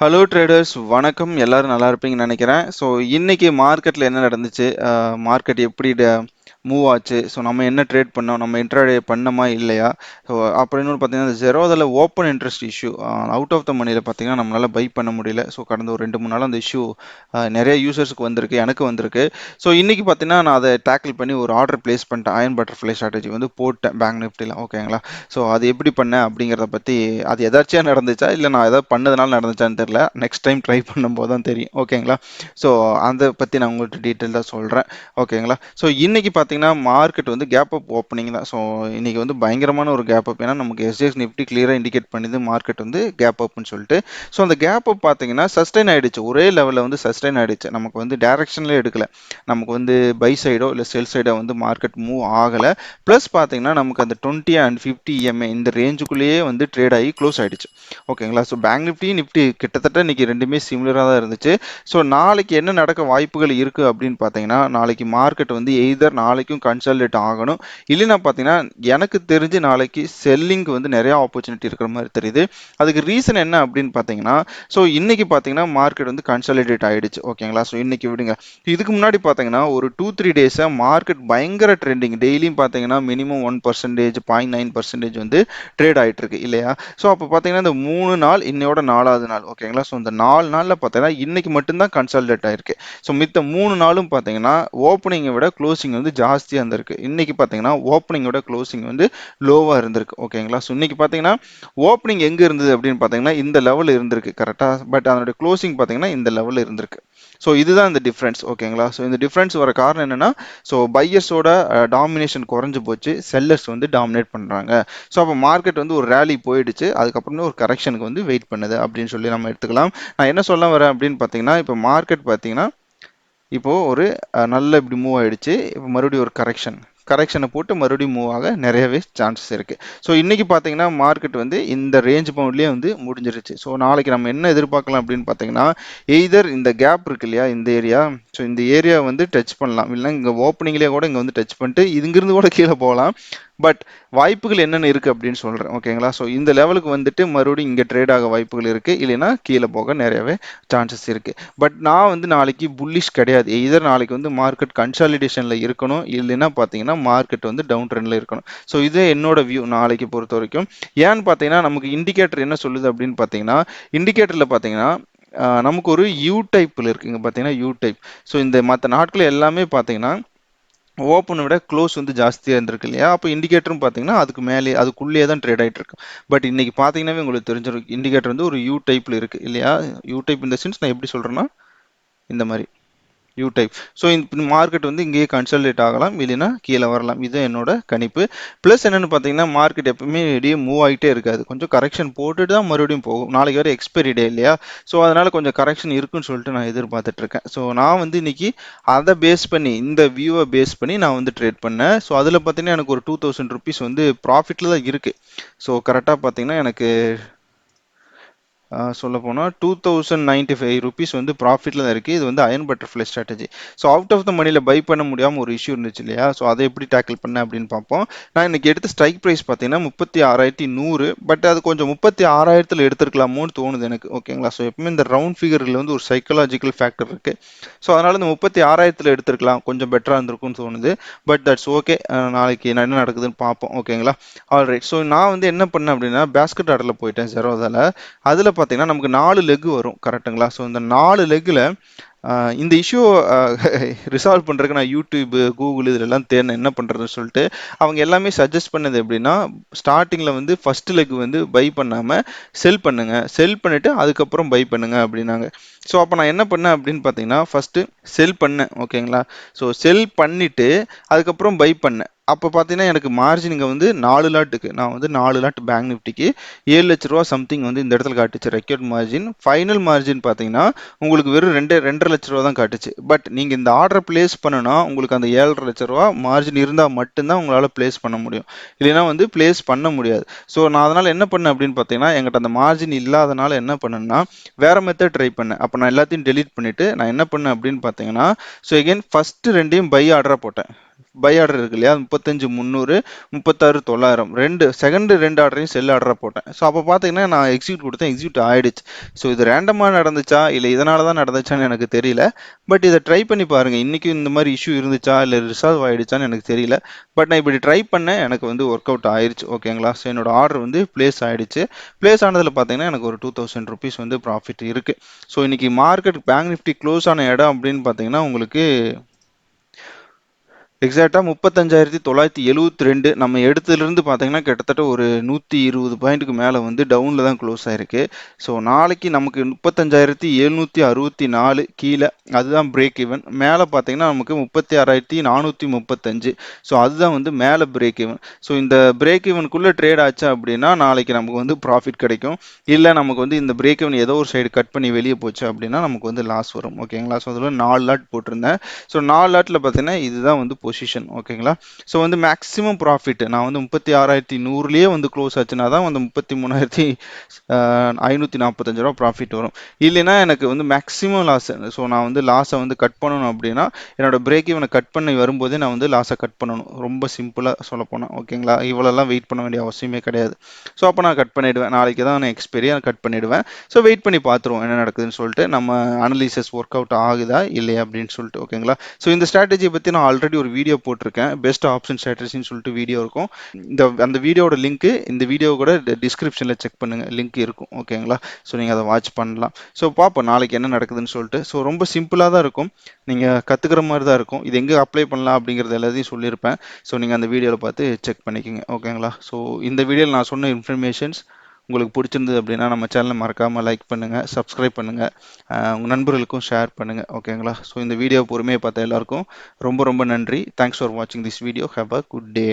Hello traders, வணக்கம். எல்லாரும் நல்லா இருப்பீங்கன்னு நினைக்கிறேன். ஸோ இன்னைக்கு மார்க்கெட்டில் என்ன நடந்துச்சு, மார்க்கெட் எப்படி மூவ் ஆச்சு, ஸோ நம்ம என்ன ட்ரேட் பண்ணோம், நம்ம இன்ட்ராடே பண்ணோமா இல்லையா, ஸோ அப்படின்னு பார்த்தீங்கன்னா ஜெரோதில் open interest issue out of the மணியில் பார்த்தீங்கன்னா நம்மளால் பை பண்ண முடியல. ஸோ கடந்த ஒரு 2-3 நாள் அந்த இஷ்யூ நிறைய யூசர்ஸுக்கு வந்திருக்கு, எனக்கு வந்திருக்கு. ஸோ இன்னைக்கு பார்த்தீங்கன்னா நான் அதை டேக்கிள் பண்ணி ஒரு ஆர்டர் பிளேஸ் பண்ணிட்டேன். அயன் பட்டர்ஃப்ளை ஸ்ட்ராட்டஜி வந்து போட்டேன் பேங்க் நிஃப்டியில். ஓகேங்களா? ஸோ அது எப்படி பண்ணேன் அப்படிங்கிறத பற்றி, அது எதாச்சியாக நடந்துச்சா இல்லை நான் எதாவது பண்ணதுனால நடந்துச்சான்னு தெரியல. நெக்ஸ்ட் டைம் ட்ரை பண்ணும்போது தான் தெரியும். ஓகேங்களா? ஸோ அதை பற்றி நான் உங்கள்கிட்ட டீட்டெயிலாக சொல்கிறேன். ஓகேங்களா? ஸோ இன்னைக்கு பார்த்தீங்கன்னா மார்க்கெட் வந்து கேப் அப் ஓப்பனிங் தான். ஸோ இன்னைக்கு வந்து பயங்கரமான ஒரு கேப் அப். ஏன்னா நமக்கு எஸ்ஜிஎக்ஸ் நிஃப்டி கிளியராக இண்டிகேட் பண்ணுது மார்க்கெட் வந்து கேப் அப்னு சொல்லிட்டு. ஸோ அந்த கேப் அப் பார்த்தீங்கன்னா சஸ்டைன் ஆயிடுச்சு, ஒரே லெவலில் வந்து சஸ்டைன் ஆயிடுச்சு. நமக்கு வந்து டைரக்ஷன்லேயே எடுக்கல, நமக்கு வந்து பை சைடோ இல்லை செல் சைடோ வந்து மார்க்கெட் மூவ் ஆகலை. ப்ளஸ் பார்த்தீங்கன்னா நமக்கு அந்த 20 அண்ட் 50 இஎம்ஏ இந்த ரேஞ்சுக்குள்ளேயே வந்து ட்ரேட் ஆகி க்ளோஸ் ஆயிடுச்சு. ஓகேங்களா? ஸோ பேங்க் நிஃப்டி கிட்டத்தட்ட இன்னைக்கு ரெண்டுமே சிமிலராக தான் இருந்துச்சு. ஸோ நாளைக்கு என்ன நடக்க வாய்ப்புகள் இருக்கு அப்படின்னு பார்த்தீங்கன்னா, நாளைக்கு மார்க்கெட் வந்து எய்தர் நாளைக்கும் கன்சாலிடேட் ஆகணும், இல்லைன்னா பார்த்தீங்கன்னா எனக்கு தெரிஞ்சு நாளைக்கு செல்லிங்க்கு வந்து நிறைய ஆப்பர்ச்சுனிட்டி இருக்கிற மாதிரி தெரியுது. அதுக்கு ரீசன் என்ன அப்படின்னு பார்த்தீங்கன்னா, ஸோ இன்னைக்கு பார்த்தீங்கன்னா மார்க்கெட் வந்து கன்சாலிடேட் ஆயிடுச்சு. ஓகேங்களா? ஸோ இன்னைக்கு விடுங்க, இதுக்கு முன்னாடி பார்த்தீங்கன்னா ஒரு 2-3 டேஸாக மார்க்கெட் பயங்கர ட்ரெண்டிங். டெய்லியும் பார்த்தீங்கன்னா மினிமம் 1%, 0.9% வந்து ட்ரேட் ஆகிட்டு இருக்கு இல்லையா? ஸோ அப்போ பார்த்தீங்கன்னா இந்த 3 நாள் இன்னையோட 4வது நாள். ஓகேங்களா? ஸோ இந்த 4 நாளில் பார்த்தீங்கன்னா இன்னைக்கு மட்டும்தான் கன்சாலிடேட் ஆயிருக்கு. ஸோ மித்த 3 நாளும் பார்த்தீங்கன்னா ஓப்பனிங்கை விட க்ளோசிங் வந்து ஜாஸ்தியாக இருந்திருக்கு. இன்னைக்கு பார்த்தீங்கன்னா ஓப்பனிங்கோட க்ளோசிங் வந்து லோவாக இருந்திருக்கு. ஓகேங்களா? ஸோ இன்னைக்கு பார்த்தீங்கன்னா ஓப்பனிங் எங்கே இருந்தது அப்படின்னு பார்த்தீங்கன்னா இந்த லெவலில் இருந்திருக்கு கரெக்டாக, பட் அதனுடைய க்ளோசிங் பார்த்தீங்கன்னா இந்த லெவலில் இருந்திருக்கு. ஸோ இதுதான் இந்த டிஃப்ரென்ஸ். ஓகேங்களா? ஸோ இந்த டிஃப்ரென்ஸ் வர காரணம் என்னன்னா, ஸோ பையர்ஸோட டாமினேஷன் குறைஞ்சு போச்சு, செல்லர்ஸ் வந்து டாமினேட் பண்ணுறாங்க. ஸோ அப்போ மார்க்கெட் வந்து ஒரு ரேலி போயிடுச்சு, அதுக்கப்புறம் ஒரு கரெக்ஷனுக்கு வந்து வெயிட் பண்ணுது அப்படின்னு சொல்லி நம்ம எடுத்துக்கலாம். நான் என்ன சொல்ல வரேன் அப்படின்னு பார்த்தீங்கன்னா, இப்போ மார்க்கெட் பார்த்தீங்கன்னா இப்போ ஒரு நல்ல இப்படி மூவ் ஆயிடுச்சு, இப்போ மறுபடியும் ஒரு கரெக்ஷனை போட்டு மறுபடியும் மூவ் ஆக நிறையவே சான்சஸ் இருக்கு. ஸோ இன்னைக்கு பார்த்தீங்கன்னா மார்க்கெட் வந்து இந்த ரேஞ்ச் பவுண்ட்லேயே வந்து முடிஞ்சிருச்சு. ஸோ நாளைக்கு நம்ம என்ன எதிர்பார்க்கலாம் அப்படின்னு பார்த்தீங்கன்னா, எய்தர் இந்த கேப் இருக்கு இல்லையா, இந்த ஏரியா, ஸோ இந்த ஏரியா வந்து டச் பண்ணலாம், இல்லைன்னா இங்கே ஓப்பனிங்லேயே கூட இங்கே வந்து டச் பண்ணிட்டு இங்கிருந்து கூட கீழே போகலாம். பட் வாய்ப்புகள் என்னென்ன இருக்குது அப்படின்னு சொல்கிறேன். ஓகேங்களா? ஸோ இந்த லெவலுக்கு வந்துட்டு மறுபடியும் இங்கே ட்ரேட் ஆக வாய்ப்புகள் இருக்குது, இல்லைன்னா கீழே போக நிறையவே சான்சஸ் இருக்குது. பட் நான் வந்து நாளைக்கு புல்லிஷ் கிடையாது. இதர் நாளைக்கு வந்து மார்க்கெட் கன்சாலிடேஷனில் இருக்கணும், இல்லைன்னா பார்த்தீங்கன்னா மார்க்கெட் வந்து டவுன் ட்ரெண்டில் இருக்கணும். ஸோ இதே என்னோட வியூ நாளைக்கு பொறுத்த வரைக்கும். ஏன்னு பார்த்தீங்கன்னா நமக்கு இண்டிகேட்டர் என்ன சொல்லுது அப்படின்னு பார்த்தீங்கன்னா, இண்டிகேட்டரில் பார்த்தீங்கன்னா நமக்கு ஒரு யூ டைப்பில் இருக்குங்க. பார்த்தீங்கன்னா யூ டைப். ஸோ இந்த மற்ற நாட்கள் எல்லாமே பார்த்தீங்கன்னா ஓப்பனை விட க்ளோஸ் வந்து ஜாஸ்தியாக இருந்திருக்கு இல்லையா? அப்போ இண்டிகேட்டரும் பார்த்தீங்கன்னா அதுக்கு மேலே அதுக்குள்ளேயே தான் ட்ரேட் ஆகிட்டு இருக்கு. பட் இன்னைக்கு பார்த்தீங்கன்னாவே உங்களுக்கு தெரிஞ்சிருக்கும், இண்டிகேட்டர் வந்து ஒரு யூ டைப்பில் இருக்குது இல்லையா? யூ டைப் இந்த சென்ஸ் நான் எப்படி சொல்கிறேன்னா இந்த மாதிரி யூ டைப். ஸோ இந்த மார்க்கெட் வந்து இங்கேயே கன்சல்டேட் ஆகலாம், இல்லைன்னா கீழே வரலாம். இது என்னோட கணிப்பு. ப்ளஸ் என்னென்னு பார்த்தீங்கன்னா மார்க்கெட் எப்பவுமே இடையே மூவ் ஆகிட்டே இருக்காது, கொஞ்சம் கரெக்ஷன் போட்டுட்டு தான் மறுபடியும் போகும். நாளைக்கு வரை எக்ஸ்பைரி டே இல்லையா? ஸோ அதனால் கொஞ்சம் கரெக்ஷன் இருக்குன்னு சொல்லிட்டு நான் எதிர்பார்த்துட்டு இருக்கேன். ஸோ நான் வந்து இன்னைக்கு அதை பேஸ் பண்ணி, இந்த வியூவை பேஸ் பண்ணி நான் வந்து ட்ரேட் பண்ணேன். ஸோ அதில் பார்த்தீங்கன்னா எனக்கு ஒரு 2000 ருபீஸ் வந்து ப்ராஃபிட்டில் தான் இருக்குது. ஸோ கரெக்டாக பார்த்தீங்கன்னா எனக்கு சொல்ல போனால் 2095 ருபீஸ் வந்து ப்ராஃபிட்டில் தான் இருக்குது. இது வந்து iron butterfly strategy. So out of the மணியில் பை பண்ண முடியாமல் ஒரு இஷ்யூ இருந்துச்சு இல்லையா? ஸோ அதை எப்படி டேக்கிள் பண்ணேன் அப்படின்னு பார்ப்போம். நான் இன்னைக்கு எடுத்த ஸ்ட்ரைக் ப்ரைஸ் பார்த்தீங்கன்னா 36,100. பட் அது கொஞ்சம் 36,000 எடுத்துருக்கலாமோன்னு தோணுது எனக்கு. ஓகேங்களா? ஸோ எப்பவுமே இந்த ரவுண்ட் ஃபிகரில் வந்து ஒரு சைக்கலாஜிக்கல் ஃபேக்டர் இருக்குது. ஸோ அதனால் இந்த 36,000 எடுத்துருக்கலாம், கொஞ்சம் பெட்டராக இருந்திருக்கும்னு தோணுது. But that's okay. நாளைக்கு என்ன நடக்குதுன்னு பார்ப்போம். ஓகேங்களா? ஆல்ரைட். ஸோ நான் வந்து என்ன பண்ணேன் அப்படின்னா பேஸ்கெட் ஆர்டரில் போயிட்டேன் ஜெரோதால. அதில் பார்த்தீங்கன்னா நமக்கு 4 லெக் வரும் கரெக்டுங்களா? ஸோ இந்த 4 லெக்கில் இந்த இஷ்யூ ரிசால்வ் பண்ணுறதுக்கு நான் யூடியூப்பு, கூகுள் இதிலெல்லாம் தேர்னேன் என்ன பண்ணுறதுன்னு சொல்லிட்டு. அவங்க எல்லாமே சஜஸ்ட் பண்ணது எப்படின்னா, ஸ்டார்டிங்கில் வந்து ஃபர்ஸ்ட் லெக் வந்து பை பண்ணாமல் செல் பண்ணுங்க, செல் பண்ணிவிட்டு அதுக்கப்புறம் பை பண்ணுங்க அப்படின்னாங்க. ஸோ அப்போ நான் என்ன பண்ணேன் அப்படின்னு பார்த்தீங்கன்னா, ஃபஸ்ட்டு செல் பண்ணேன். ஓகேங்களா? ஸோ செல் பண்ணிவிட்டு அதுக்கப்புறம் பை பண்ணேன். அப்போ பார்த்தீங்கன்னா எனக்கு மார்ஜின் இங்கே வந்து 4 லாட்டுக்கு, நான் வந்து 4 லாட் பேங்க் நிஃப்டிக்கு 7 லட்ச ரூபா சம்திங் வந்து இந்த இடத்துல காட்டுச்சு ரெக்கார்ட் மார்ஜின். ஃபைனல் மார்ஜின் பார்த்தீங்கன்னா உங்களுக்கு வெறும் 2.5 லட்ச ரூபா தான் காட்டுச்சு. பட் நீங்கள் இந்த ஆர்டர் பிளேஸ் பண்ணனா உங்களுக்கு அந்த 7.5 லட்ச ரூபா மார்ஜின் இருந்தால் மட்டும்தான் உங்களால் பிளேஸ் பண்ண முடியும், இல்லைன்னா வந்து பிளேஸ் பண்ண முடியாது. ஸோ நான் அதனால் என்ன பண்ணேன் அப்படின்னு பார்த்தீங்கன்னா, எங்கிட்ட அந்த மார்ஜின் இல்லாதனால என்ன பண்ணேன்னா வேற மெத்தட் ட்ரை பண்ணேன். அப்போ நான் எல்லாத்தையும் டெலீட் பண்ணிவிட்டு நான் என்ன பண்ணேன் அப்படின்னு பார்த்தீங்கன்னா, ஸோ எகைன் ஃபஸ்ட்டு ரெண்டையும் பை ஆர்டராக போட்டேன். பை ஆர்டர் இருக்கு இல்லையா, 35,300, 36,900 ரெண்டு ஆர்டரையும் செல் ஆர்டரா போட்டேன். ஸோ அப்போ பார்த்தீங்கன்னா நான் எக்ஸிக்யூட் கொடுத்தேன், எக்ஸிக்யூட் ஆயிடுச்சு. ஸோ இது ரேண்டமாக நடந்துச்சா இல்லை இதனால தான் நடந்துச்சான்னு எனக்கு தெரியல. பட் இதை ட்ரை பண்ணி பாருங்க, இன்னைக்கு இந்த மாதிரி இஷ்யூ இருந்துச்சா இல்லை ரிசால்வ் ஆயிடுச்சான்னு எனக்கு தெரியல. பட் நான் இப்படி ட்ரை பண்ணேன், எனக்கு வந்து ஒர்க் அவுட் ஆயிடுச்சு. ஓகேங்களா. ஸோ என்னோட ஆர்டர் வந்து பிளேஸ் ஆயிடுச்சு. பிளேஸ் ஆனதில் பார்த்தீங்கன்னா எனக்கு ஒரு 2000 ருபீஸ் வந்து ப்ராஃபிட் இருக்கு. ஸோ இன்னைக்கு மார்க்கெட் பேங்க் நிஃப்டி க்ளோஸ் ஆன இடம் அப்படின்னு பார்த்தீங்கன்னா உங்களுக்கு எக்ஸாக்டா 35,972. நம்ம எடுத்ததுலேருந்து பார்த்தீங்கன்னா கிட்டத்தட்ட ஒரு 120 பாயிண்ட்டுக்கு மேலே வந்து டவுனில் தான் க்ளோஸ் ஆயிருக்கு. ஸோ நாளைக்கு நமக்கு 35,764 கீழே, அதுதான் பிரேக் ஈவன். மேலே பார்த்தீங்கன்னா நமக்கு 36,435. ஸோ அதுதான் வந்து மேலே பிரேக் ஈவன். ஸோ இந்த பிரேக் ஈவனுக்குள்ளே ட்ரேட் ஆச்சு அப்படின்னா நாளைக்கு நமக்கு வந்து ப்ராஃபிட் கிடைக்கும். இல்லை நமக்கு வந்து இந்த பிரேக் ஈவன் ஏதோ ஒரு சைடு கட் பண்ணி வெளியே போச்சு அப்படின்னா நமக்கு வந்து லாஸ் வரும். ஓகேங்களா. ஸோ அதில் 4 லாட் போட்டிருந்தேன். ஸோ 4 லாட்டில் பார்த்தீங்கன்னா இதுதான் வந்து பொசிஷன். ஓகேங்களா. ஸோ வந்து மேக்ஸிமம் ப்ராஃபிட் நான் வந்து 36,100லேயே வந்து க்ளோஸ் ஆச்சுன்னா தான் வந்து 33,545 ரூபா ப்ராஃபிட் வரும். இல்லைன்னா எனக்கு வந்து மேக்ஸிமம் லாஸ். ஸோ நான் வந்து லாஸை வந்து கட் பண்ணணும் அப்படின்னா என்னோட பிரேக் ஈவனை கட் பண்ணி வரும்போதே நான் வந்து லாஸை கட் பண்ணணும். ரொம்ப சிம்பிளாக சொல்ல போனால். ஓகேங்களா. இவ்வளோலாம் வெயிட் பண்ண வேண்டிய அவசியமே கிடையாது. ஸோ அப்போ நான் கட் பண்ணிவிடுவேன். நாளைக்கு தான் நான் எக்ஸ்பெரியா கட் பண்ணிவிடுவேன். ஸோ வெயிட் பண்ணி பார்த்துருவோம் என்ன நடக்குதுன்னு சொல்லிட்டு, நம்ம அனலிசிஸ் ஒர்க் அவுட் ஆகுதா இல்லையா அப்படின்னு சொல்லிட்டு. ஓகேங்களா. ஸோ இந்த ஸ்ட்ராட்டஜியை பற்றி நான் ஆல்ரெடி ஒரு வீடியோ போட்டிருக்கேன், பெஸ்ட் ஆப்ஷன் ஸ்ட்ராட்டஜின்னு சொல்லிட்டு வீடியோ இருக்கும். அந்த வீடியோட லிங்க் இந்த வீடியோ கூட டிஸ்கிரிப்ஷனில் செக் பண்ணுங்க, லிங்க் இருக்கும். ஓகேங்களா. ஸோ நீங்கள் அதை வாட்ச் பண்ணலாம். ஸோ பார்ப்போம் நாளைக்கு என்ன நடக்குதுன்னு சொல்லிட்டு. ஸோ ரொம்ப சிம்பிளாக தான் இருக்கும், நீங்கள் கற்றுக்கிற மாதிரி தான் இருக்கும். இது எங்கே அப்ளை பண்ணலாம் அப்படிங்கிறது எல்லாத்தையும் சொல்லியிருப்பேன். ஸோ நீங்கள் அந்த வீடியோவில் பார்த்து செக் பண்ணிக்கோங்க. ஓகேங்களா. ஸோ இந்த வீடியோவில் நான் சொன்ன இன்ஃபர்மேஷன்ஸ் உங்களுக்கு பிடிச்சிருந்தது அப்படின்னா நம்ம சேனலை மறக்காமல் லைக் பண்ணுங்கள், சப்ஸ்கிரைப் பண்ணுங்கள், உங்கள் நண்பர்களுக்கும் ஷேர் பண்ணுங்கள். ஓகேங்களா. ஸோ இந்த வீடியோ பொறுமையை பார்த்த எல்லாருக்கும் ரொம்ப ரொம்ப நன்றி. தேங்க்ஸ் ஃபார் வாட்சிங் this video. Have a good day.